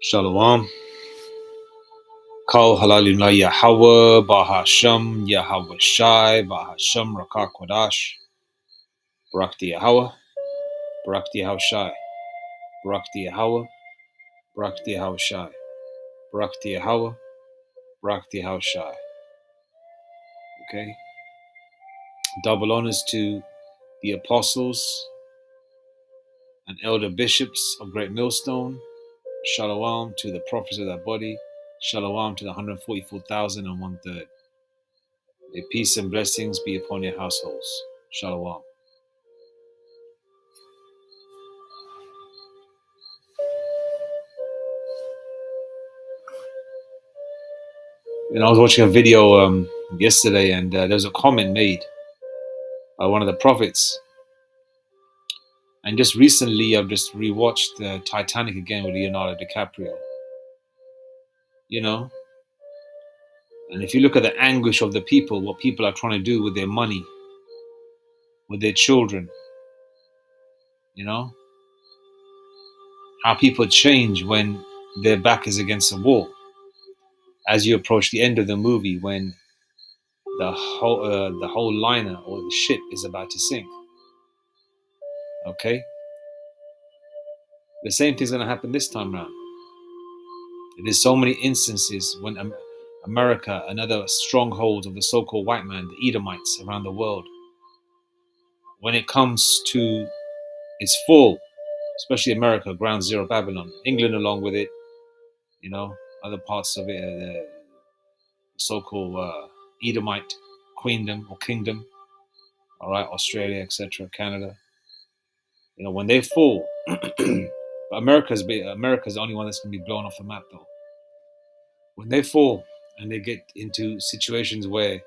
Shalom. Kal halalim la Yahweh, Bahasham, Yahweh Shai, Bahasham Rakak Kodash, Barakti Yahweh, Barakti Yahweh Shai, Barakti Yahweh, Barakti Yahweh Shai, Barakti Yahweh, Barakti Yahweh Shai. Okay? Double honors to the apostles and elder bishops of Great Millstone. Shalom to the prophets of that body. Shalom to the 144,000 and 1/3. May peace and blessings be upon your households. Shalom. I was watching a video yesterday, and there was a comment made by one of the prophets. And just recently, I've just rewatched Titanic again with Leonardo DiCaprio. And if you look at the anguish of the people, what people are trying to do with their money, with their children, how people change when their back is against the wall. As you approach the end of the movie, when the whole liner or the ship is about to sink. Okay, the same thing's going to happen this time around. There's so many instances when America and other strongholds of the so-called white man, the Edomites around the world, when it comes to its fall, especially America, ground zero Babylon, England along with it, other parts of it, the so-called Edomite queendom or kingdom, all right, Australia, etc., Canada, when they fall, America's the only one that's going to be blown off the map, though. When they fall and they get into situations where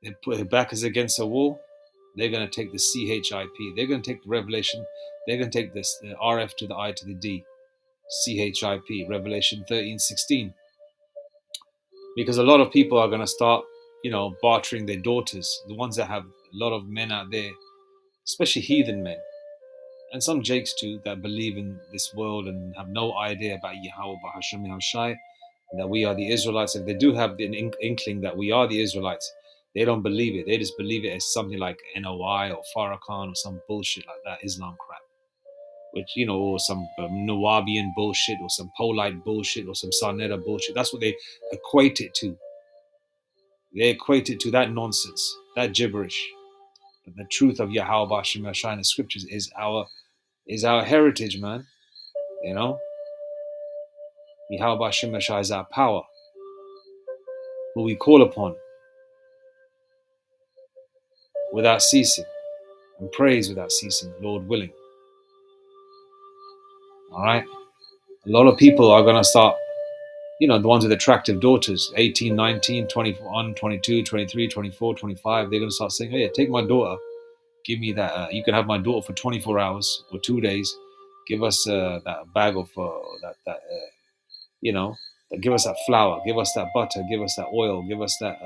they put their back is against a wall, they're going to take the CHIP. They're going to take the Revelation. They're going to take this the RF to the I to the D, CHIP, Revelation 13:16. Because a lot of people are going to start, bartering their daughters, the ones that have a lot of men out there, especially heathen men, and some jakes too that believe in this world and have no idea about Yahweh, Bahasham, Yahushai, that we are the Israelites. If they do have an inkling that we are the Israelites, they don't believe it. They just believe it as something like NOI or Farrakhan or some bullshit like that, Islam crap. Which, or some Nawabian bullshit or some Polite bullshit or some Sarnetta bullshit. That's what they equate it to. They equate it to that nonsense, that gibberish. But the truth of Yahweh Bashim Yashai in the scriptures is our heritage, man. Yahweh Bashim Yashai is our power, who we call upon without ceasing and praise without ceasing, Lord willing. All right? A lot of people are going to start, the ones with attractive daughters, 18, 19, 21, 22, 23, 24, 25, they're going to start saying, hey, take my daughter. Give me that. You can have my daughter for 24 hours or 2 days. Give us that bag of give us that flour. Give us that butter. Give us that oil. Give us that,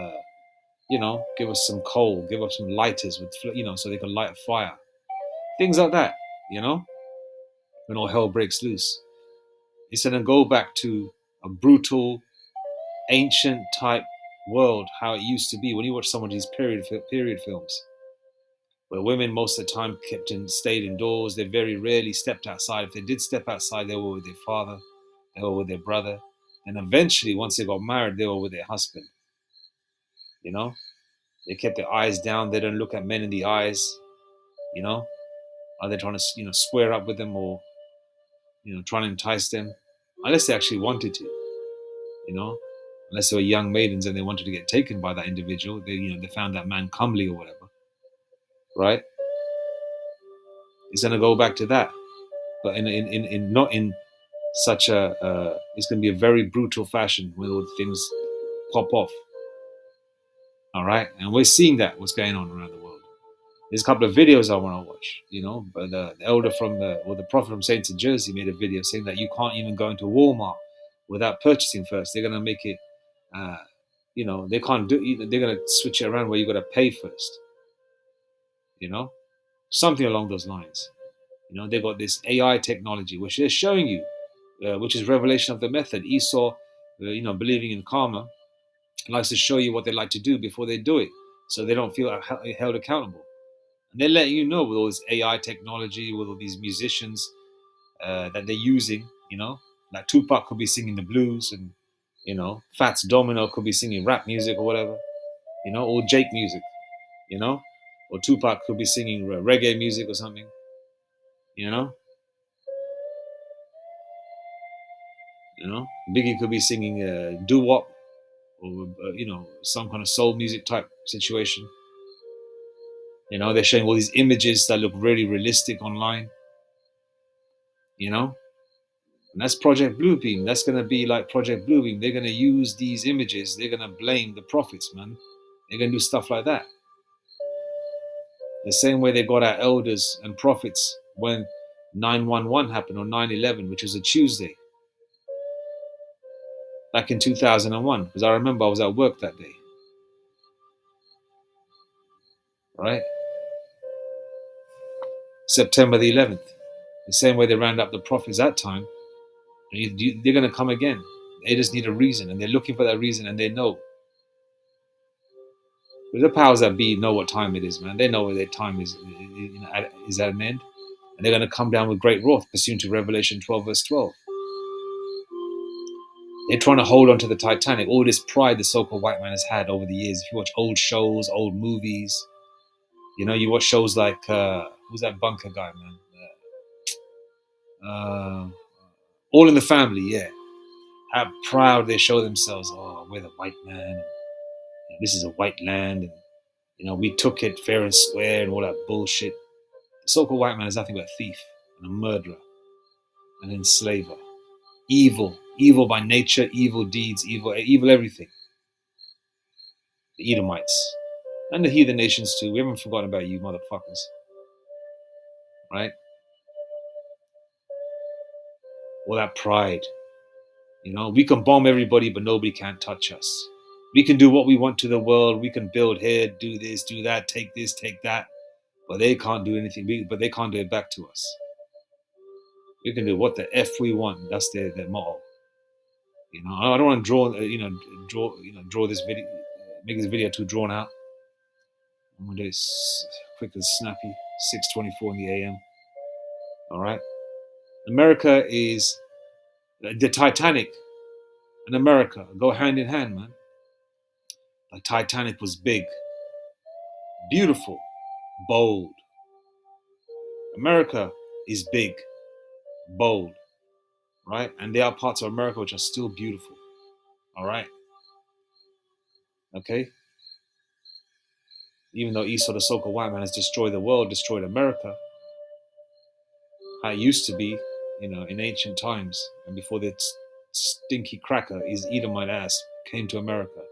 give us some coal. Give us some lighters with, so they can light a fire. Things like that, when all hell breaks loose. It's going to go back to a brutal, ancient type world, how it used to be when you watch some of these period films, where women most of the time stayed indoors. They very rarely stepped outside. If they did step outside, they were with their father, they were with their brother, and eventually, once they got married, they were with their husband. They kept their eyes down. They don't look at men in the eyes. Are they trying to square up with them or trying to entice them, unless they actually wanted to, unless they were young maidens and they wanted to get taken by that individual. They found that man comely or whatever, right? It's going to go back to that, but in not in such it's going to be a very brutal fashion when all things pop off. All right, and we're seeing that what's going on around the world. There's a couple of videos I want to watch, but the elder the prophet from St. Jersey made a video saying that you can't even go into Walmart without purchasing first. They're going to make it, they can't do it. They're going to switch it around where you got to pay first, something along those lines. They've got this AI technology, which they're showing you, which is revelation of the method. Esau, believing in karma, likes to show you what they like to do before they do it, so they don't feel held accountable. And they're letting you know with all this AI technology, with all these musicians that they're using. Like Tupac could be singing the blues, and Fats Domino could be singing rap music or whatever, or Jake music, you know, or Tupac could be singing reggae music or something, you know, Biggie could be singing doo wop or some kind of soul music type situation. They're showing all these images that look really realistic online, you know, and that's Project Bluebeam. That's gonna be like Project Bluebeam. They're gonna use these images. They're gonna blame the prophets, man. They're gonna do stuff like that. The same way they got our elders and prophets when 9/11 happened, or 9/11, which was a Tuesday back in 2001, because I remember I was at work that day, right? September the 11th. The same way they round up the prophets that time, they're going to come again. They just need a reason, and they're looking for that reason, and they know. But the powers that be know what time it is, man. They know where their time is at an end. And they're going to come down with great wrath, pursuant to Revelation 12, verse 12. They're trying to hold on to the Titanic, all this pride the so-called white man has had over the years. If you watch old shows, old movies, you watch shows like, who's that bunker guy, man? All in the Family, yeah. How proud they show themselves. Oh, we're the white man. This is a white land. And, we took it fair and square and all that bullshit. The so-called white man is nothing but a thief and a murderer, an enslaver. Evil by nature, evil deeds, evil everything. The Edomites. And the heathen nations too. We haven't forgotten about you, motherfuckers. Right? All that pride. We can bomb everybody, but nobody can touch us. We can do what we want to the world. We can build here, do this, do that, take this, take that. But they can't do anything. But they can't do it back to us. We can do what the F we want. That's their motto. I don't want to draw this video, make this video too drawn out. I'm gonna do it quick and snappy. 6:24 in the AM. All right. America is the Titanic, and America go hand in hand, man. The Titanic was big, beautiful, bold. America is big, bold, right? And there are parts of America which are still beautiful. All right. Okay. Even though Esau, the so-called white man, has destroyed the world, destroyed America, how it used to be, in ancient times, and before the stinky cracker, his Edomite ass, came to America.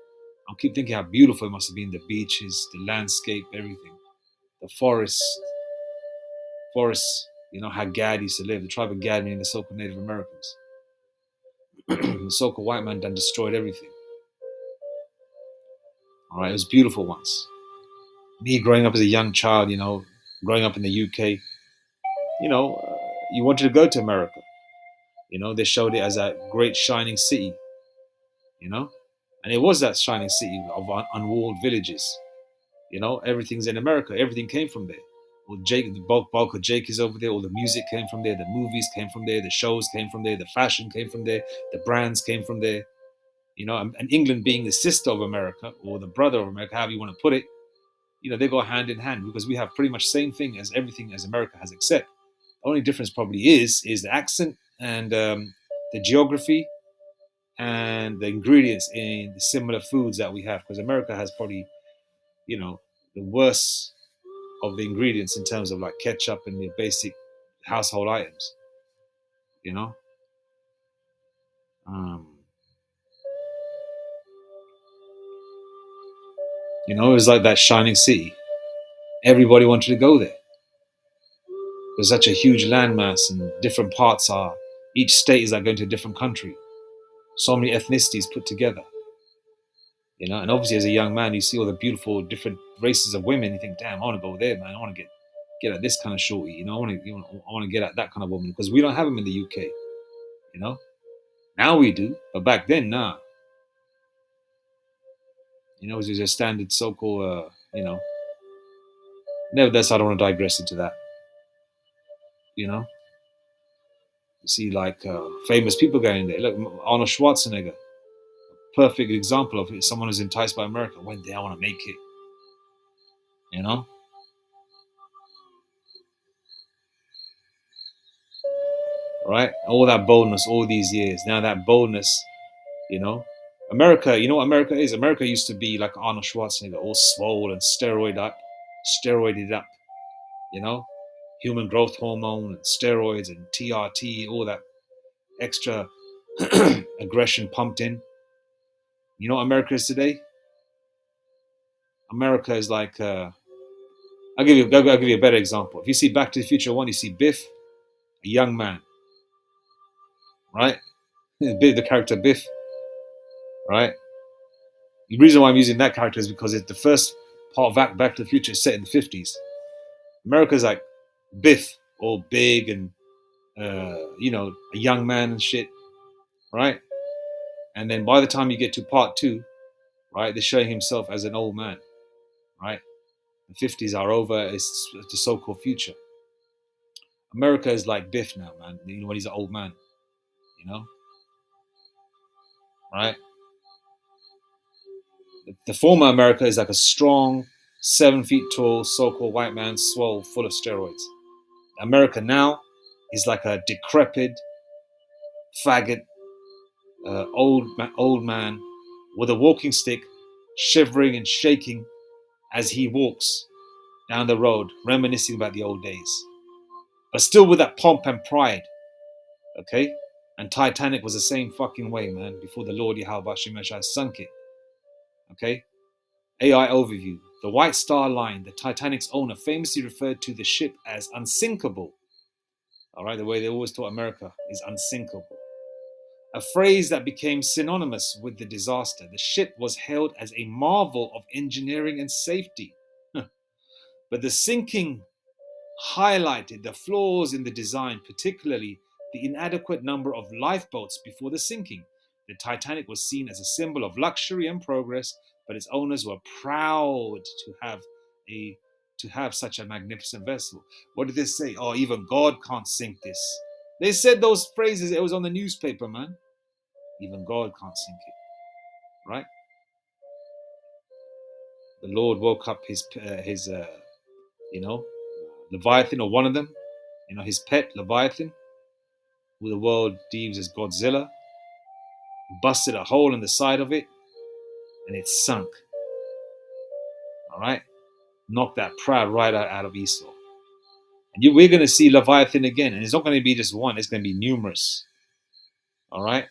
I keep thinking how beautiful it must have been, the beaches, the landscape, everything. The forests, how Gad used to live, the tribe of Gad, meaning the so-called Native Americans. The so-called white man done destroyed everything. All right, it was beautiful once. Me growing up as a young child, growing up in the UK, you wanted to go to America. They showed it as a great shining city, and it was that shining city of unwalled villages. Everything's in America. Everything came from there. Well, the bulk of Jake is over there. All the music came from there. The movies came from there. The shows came from there. The fashion came from there. The brands came from there. And England being the sister of America, or the brother of America, however you want to put it, they go hand in hand, because we have pretty much same thing as everything as America has, except the only difference probably is the accent and the geography and the ingredients in the similar foods that we have, because America has probably, the worst of the ingredients in terms of like ketchup and the basic household items, you know. Um, it was like that shining city. Everybody wanted to go there. There's such a huge landmass, and different parts are. Each state is like going to a different country. So many ethnicities put together. And obviously as a young man, you see all the beautiful different races of women. You think, damn, I want to go there, man. I want to get at this kind of shorty. I want to get at that kind of woman, because we don't have them in the UK. You know, now we do, but back then, nah. You know, it was just a standard so-called, nevertheless, I don't want to digress into that. You know, you see like famous people going there. Look, Arnold Schwarzenegger, perfect example of someone who's enticed by America. One day I want to make it. You know, right? All that boldness, all these years. Now that boldness, you know, America. You know what America is? America used to be like Arnold Schwarzenegger, all swole and steroided up. You know, human growth hormone and steroids and TRT, all that extra aggression pumped in. You know what America is today? America is like I'll give you a better example. If you see Back to the Future 1, you see Biff, a young man, right? The character Biff, right? The reason why I'm using that character is because it's the first part of Back to the Future is set in the 50s. America's like Biff, all big and a young man and shit, right? And then by the time you get to part two, right, they're showing himself as an old man, right? The 50s are over. It's the so-called future. America is like Biff now, man. You know, when he's an old man, you know, right? The former America is like a strong, 7 feet tall, so-called white man, swole, full of steroids. America now is like a decrepit, faggot, old man with a walking stick, shivering and shaking as he walks down the road, reminiscing about the old days, but still with that pomp and pride. Okay, and Titanic was the same fucking way, man. Before the Lord Yahweh Shemeshai sunk it. Okay, AI overview. The White Star Line, the Titanic's owner, famously referred to the ship as unsinkable. All right, the way they always taught America is unsinkable. A phrase that became synonymous with the disaster. The ship was hailed as a marvel of engineering and safety. But the sinking highlighted the flaws in the design, particularly the inadequate number of lifeboats before the sinking. The Titanic was seen as a symbol of luxury and progress, but its owners were proud to have such a magnificent vessel. What did they say? Oh, even God can't sink this. They said those phrases. It was on the newspaper, man. Even God can't sink it, right? The Lord woke up his Leviathan, or one of them, his pet Leviathan, who the world deems as Godzilla, busted a hole in the side of it, and it sunk. All right, knocked that pride right out of Esau. And we're going to see Leviathan again, and it's not going to be just one; it's going to be numerous. All right,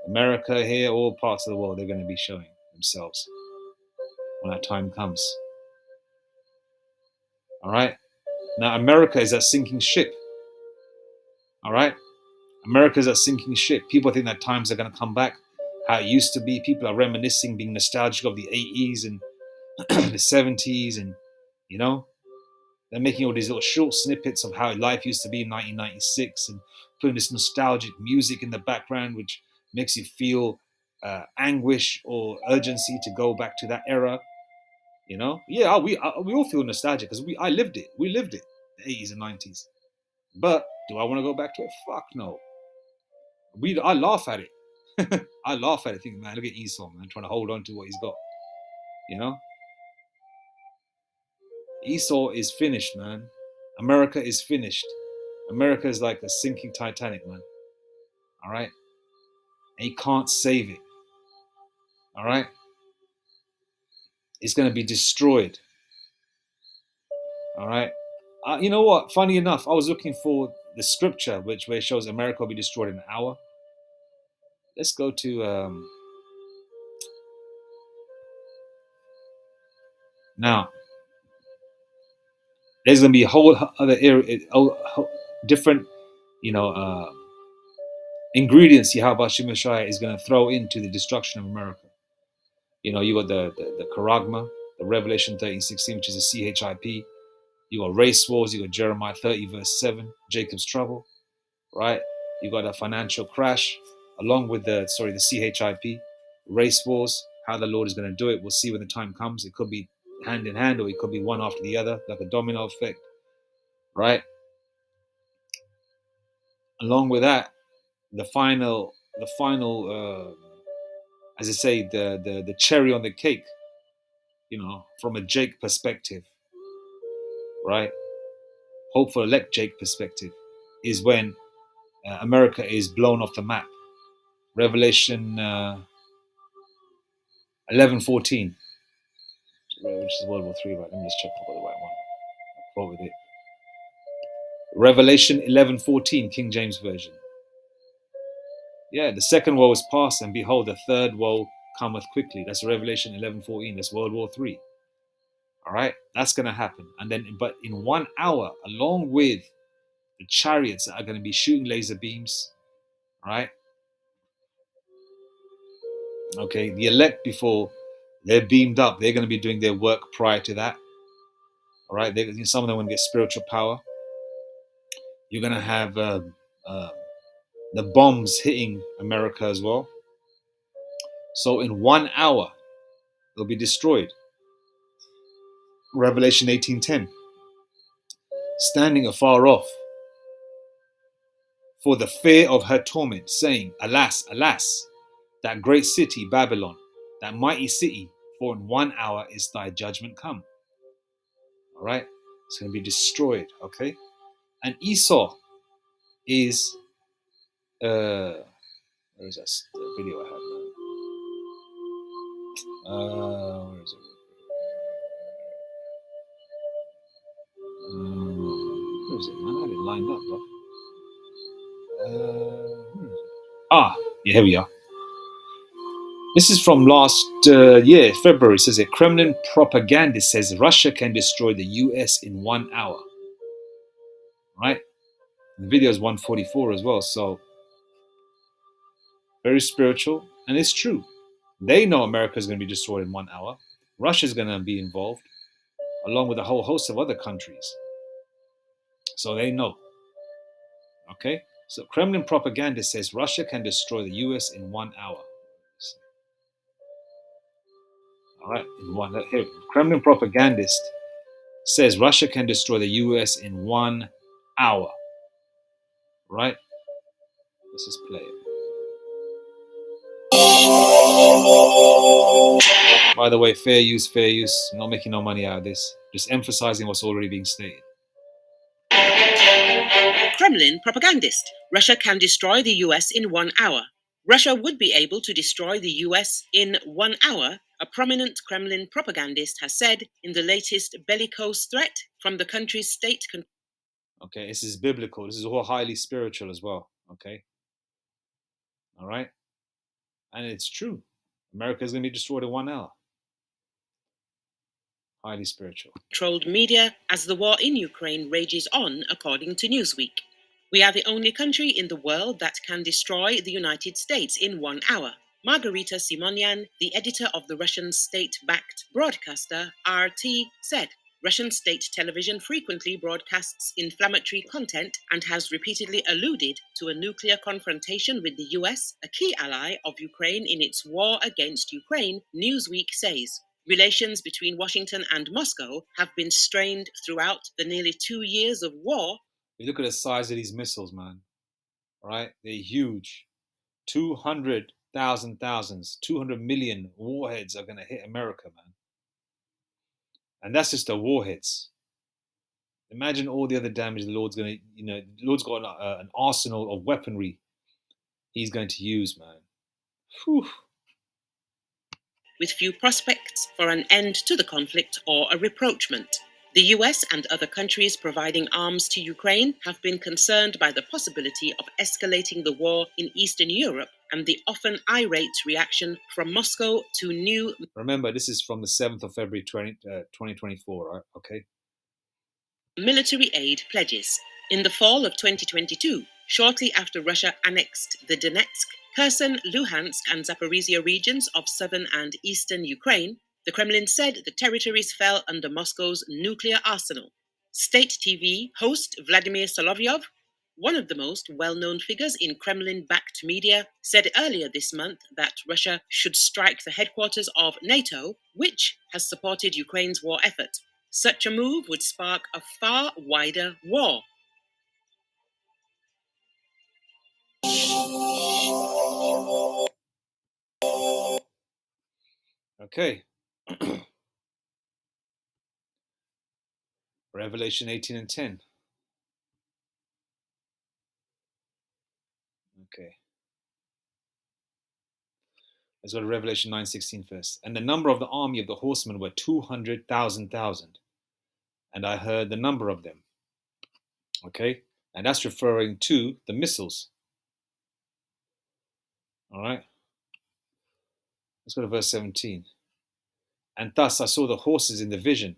America here, all parts of the world, they're going to be showing themselves when that time comes. All right, now America is a sinking ship. All right, America is a sinking ship. People think that times are going to come back how it used to be. People are reminiscing, being nostalgic of the 80s and the 70s, and they're making all these little short snippets of how life used to be in 1996 and putting this nostalgic music in the background, which makes you feel anguish or urgency to go back to that era. Yeah, we all feel nostalgic because I lived it. We lived it, the 80s and 90s. But do I want to go back to it? Fuck no. I laugh at it. I laugh at it, thinking, man, look at Esau, man, trying to hold on to what he's got. You know, Esau is finished, man. America is finished. America is like a sinking Titanic, man. All right, and he can't save it. All right, it's going to be destroyed. All right. You know what? Funny enough, I was looking for the scripture where it shows America will be destroyed in an hour. Let's go to now. There's going to be a whole other area, different, you know, ingredients Yahweh Shemeshai is going to throw into the destruction of America. You got the charagma, the Revelation 13:16, which is a CHIP. You got race wars. You got Jeremiah 30 verse 7, Jacob's trouble, right? You got a financial crash, along with the CHIP, race wars. How the Lord is going to do it, we'll see when the time comes. It could be hand in hand, or it could be one after the other, like a domino effect, right? Along with that, as I say, the cherry on the cake, from a Jake perspective, right? Hopeful elect Jake perspective, is when America is blown off the map. Revelation 11:14, which is World War III, right? Let me just check if I got the right one. I quoted it. Revelation 11:14, King James Version. Yeah, the second woe is past, and behold, the third woe cometh quickly. That's Revelation 11:14. That's World War III. All right, that's going to happen. And then, but in 1 hour, along with the chariots that are going to be shooting laser beams, right? Okay, the elect, before they're beamed up, they're going to be doing their work prior to that. All right, some of them want to get spiritual power. You're going to have the bombs hitting America as well. So in 1 hour, they'll be destroyed. Revelation 18:10. Standing afar off, for the fear of her torment, saying, Alas, alas, that great city, Babylon, that mighty city, for in 1 hour is thy judgment come. All right, it's going to be destroyed. Okay, and Esau is where is that video I had, man? Where is it? Where is it, man? I had it lined up, bro. Where is it? Yeah, here we are. This is from last year, February. It says it. Kremlin propagandist says Russia can destroy the US in 1 hour. Right? The video is 144 as well. So very spiritual, and it's true. They know America is going to be destroyed in 1 hour. Russia is going to be involved, along with a whole host of other countries. So they know. Okay? So Kremlin propagandist says Russia can destroy the US in 1 hour. All right, here, Kremlin propagandist says Russia can destroy the US in 1 hour. Right? Let's just play it. By the way, fair use, fair use. I'm not making no money out of this. Just emphasizing what's already being stated. Kremlin propagandist. Russia can destroy the US in 1 hour. Russia would be able to destroy the US in 1 hour, a prominent Kremlin propagandist has said in the latest bellicose threat from the country's state. Okay, this is biblical. This is all highly spiritual as well. Okay. All right. And it's true. America is going to be destroyed in 1 hour. Highly spiritual. Controlled media as the war in Ukraine rages on, according to Newsweek. We are the only country in the world that can destroy the United States in 1 hour. Margarita Simonian, the editor of the Russian state-backed broadcaster RT, said Russian state television frequently broadcasts inflammatory content and has repeatedly alluded to a nuclear confrontation with the US, a key ally of Ukraine in its war against Ukraine, Newsweek says. Relations between Washington and Moscow have been strained throughout the nearly 2 years of war. You look at the size of these missiles, man. Right? They're huge. 200 million warheads are going to hit America, man. And that's just the warheads. Imagine all the other damage the Lord's going to, the Lord's got an arsenal of weaponry he's going to use, man. Whew. With few prospects for an end to the conflict or a rapprochement. The US and other countries providing arms to Ukraine have been concerned by the possibility of escalating the war in Eastern Europe and the often irate reaction from Moscow to new... Remember, this is from the 7th of February 2024, right? Okay. Military aid pledges. In the fall of 2022, shortly after Russia annexed the Donetsk, Kherson, Luhansk, and Zaporizhia regions of southern and eastern Ukraine, the Kremlin said the territories fell under Moscow's nuclear arsenal. State TV host Vladimir Solovyov One of the most well-known figures in Kremlin-backed media said earlier this month that Russia should strike the headquarters of NATO, which has supported Ukraine's war effort. Such a move would spark a far wider war. Okay. Revelation 18 and 10. Okay. Let's go to Revelation 9:16 first. And the number of the army of the horsemen were 200,000. And I heard the number of them. Okay. And that's referring to the missiles. All right. Let's go to verse 17. And thus I saw the horses in the vision,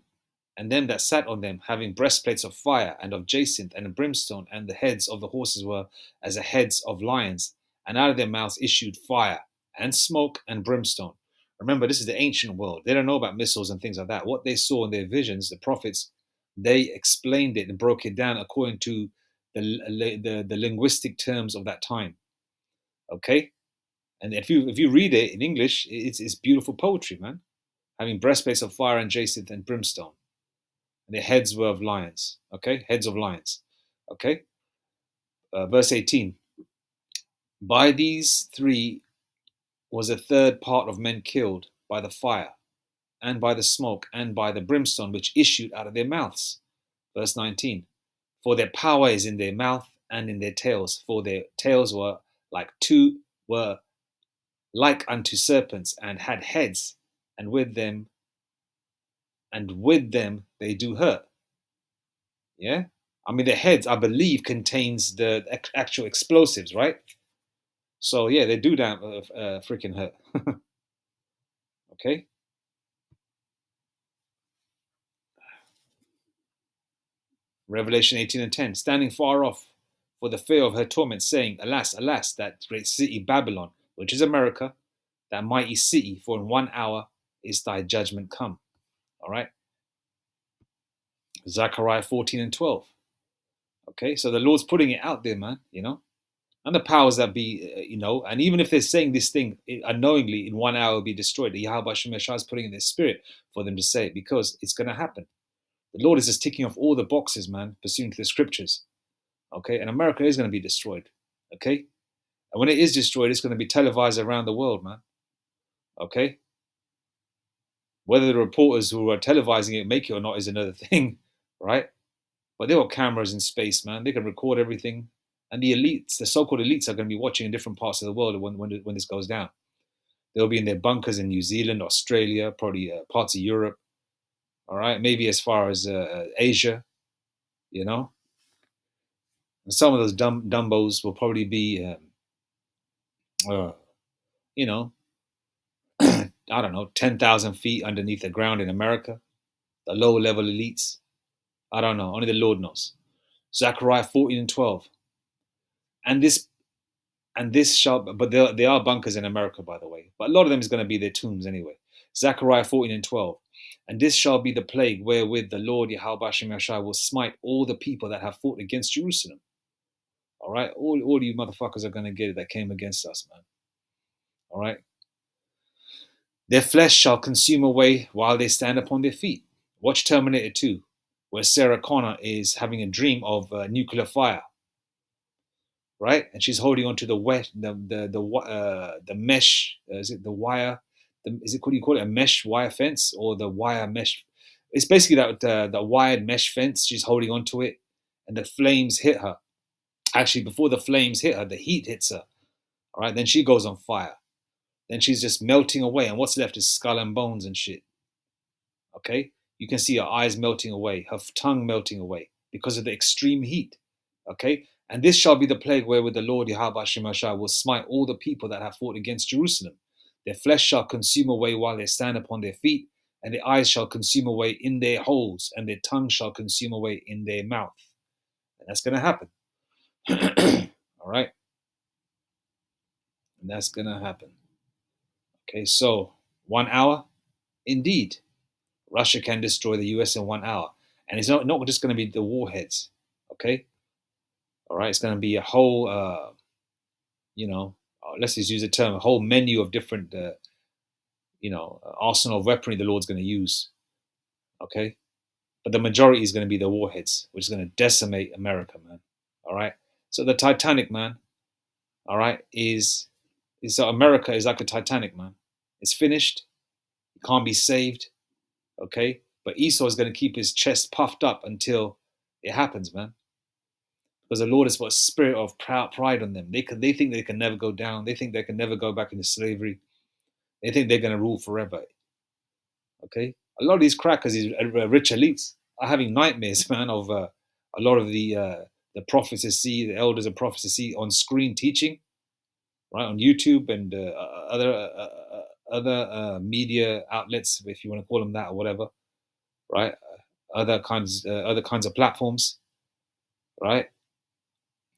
and them that sat on them, having breastplates of fire and of jacinth and of brimstone, and the heads of the horses were as the heads of lions, and out of their mouths issued fire and smoke and brimstone. Remember, this is the ancient world. They don't know about missiles and things like that. What they saw in their visions, the prophets, they explained it and broke it down according to the linguistic terms of that time. Okay, and if you read it in English, it's beautiful poetry, man. Having breastplates of fire and jacinth and brimstone. And their heads were of lions. Okay, heads of lions. Okay, verse 18. By these three was a third part of men killed by the fire, and by the smoke, and by the brimstone which issued out of their mouths. Verse 19. For their power is in their mouth and in their tails, for their tails were like unto serpents, and had heads, and with them they do hurt. Yeah, I mean the heads, I believe, contains the actual explosives, right? So yeah, they do damn freaking hurt. Okay. Revelation 18 and 10. Standing far off for the fear of her torment, saying, Alas, alas, that great city Babylon, which is America, that mighty city, for in 1 hour is thy judgment come. All right. Zechariah 14 and 12. Okay, so the Lord's putting it out there, man, and the powers that be, and even if they're saying this thing unknowingly in 1 hour will be destroyed, the Yahweh Shemeshah is putting in their spirit for them to say it because it's going to happen. The Lord is just ticking off all the boxes, man, pursuing to the scriptures. Okay, and America is going to be destroyed. Okay, and when it is destroyed, it's going to be televised around the world, man. Okay, whether the reporters who are televising it make it or not is another thing, right? But they've got cameras in space, man. They can record everything. And the elites, the so-called elites, are going to be watching in different parts of the world when this goes down. They'll be in their bunkers in New Zealand, Australia, probably parts of Europe. All right, maybe as far as Asia, And some of those dumbos will probably be, you know, I don't know, 10,000 feet underneath the ground in America. The low-level elites. I don't know. Only the Lord knows. Zechariah 14 and 12. And this shall, but there are bunkers in America, by the way. But a lot of them is going to be their tombs anyway. Zechariah 14 and 12. And this shall be the plague wherewith the Lord Yahweh Shemeshah will smite all the people that have fought against Jerusalem. All right? All you motherfuckers are going to get it that came against us, man. All right? Their flesh shall consume away while they stand upon their feet. Watch Terminator 2, where Sarah Connor is having a dream of nuclear fire. Right, and she's holding on to the mesh. Is it the wire? What do you call it? A mesh wire fence or the wire mesh? It's basically that the wired mesh fence. She's holding on to it, and the flames hit her. Actually, before the flames hit her, the heat hits her. All right, then she goes on fire. Then she's just melting away, and what's left is skull and bones and shit. Okay, you can see her eyes melting away, her tongue melting away because of the extreme heat. Okay, and this shall be the plague wherewith the Lord Yahweh Shemashah will smite all the people that have fought against Jerusalem. Their flesh shall consume away while they stand upon their feet, and their eyes shall consume away in their holes, and their tongue shall consume away in their mouth. And that's going to happen. All right? And that's going to happen. Okay, so 1 hour, indeed, Russia can destroy the US in 1 hour. And it's not just going to be the warheads. Okay? All right, it's going to be a whole, let's just use the term, a whole menu of different, arsenal of weaponry the Lord's going to use. Okay, but the majority is going to be the warheads, which is going to decimate America, man. All right, so the Titanic, man. All right, is so America is like a Titanic, man. It's finished. It can't be saved. Okay, but Esau is going to keep his chest puffed up until it happens, man. Because the Lord has put a spirit of pride on them. They think they can never go down. They think they can never go back into slavery. They think they're going to rule forever. Okay, a lot of these crackers, these rich elites, are having nightmares, man, of a lot of the prophecy, the elders of prophecy on screen teaching, right, on YouTube and other media outlets, if you want to call them that or whatever, right? Other kinds of platforms, right?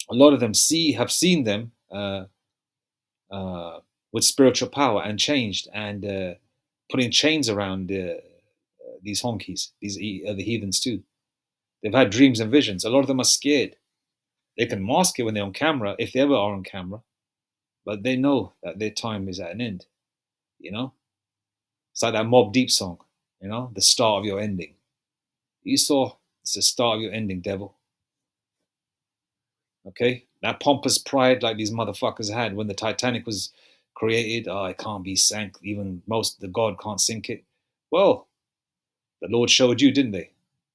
A lot of them have seen them with spiritual power and changed and putting chains around these honkies, these the heathens too. They've had dreams and visions. A lot of them are scared. They can mask it when they're on camera, if they ever are on camera, but they know that their time is at an end. You know, it's like that Mob Deep song. You know, the start of your ending. Esau, it's the start of your ending, devil. Okay, that pompous pride like these motherfuckers had when the Titanic was created. Oh, it can't be sank. Even the God can't sink it. Well, the Lord showed you, didn't they?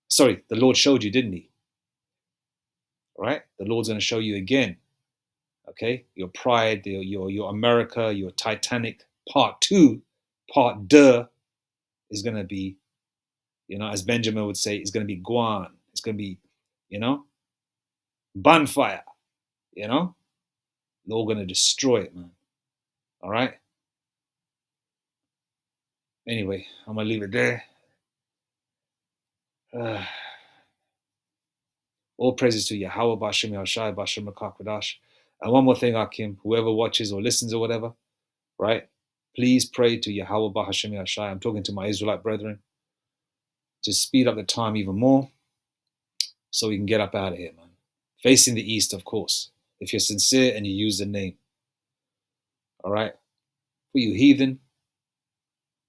Sorry, the Lord showed you, didn't he? Right? The Lord's going to show you again. Okay, your pride, your America, your Titanic part 2, part 2 is going to be, as Benjamin would say, it's going to be Guan. It's going to be, bonfire. They're all going to destroy it, man. All right. Anyway, I'm gonna leave it there. All praises to Yahweh Bashem Yahshai Bashem Makakwadash. And one more thing, Akim, whoever watches or listens or whatever, right? Please pray to Yahweh Bahashem Yahshai. I'm talking to my Israelite brethren to speed up the time even more so we can get up out of here, man. Facing the east, of course. If you're sincere and you use the name. All right? For you heathen,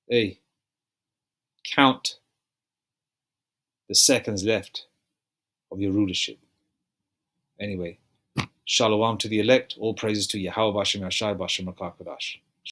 hey, count the seconds left of your rulership. Anyway, shalom to the elect. All praises to Yahweh Bashem Yahshai Bashem Makakwadash.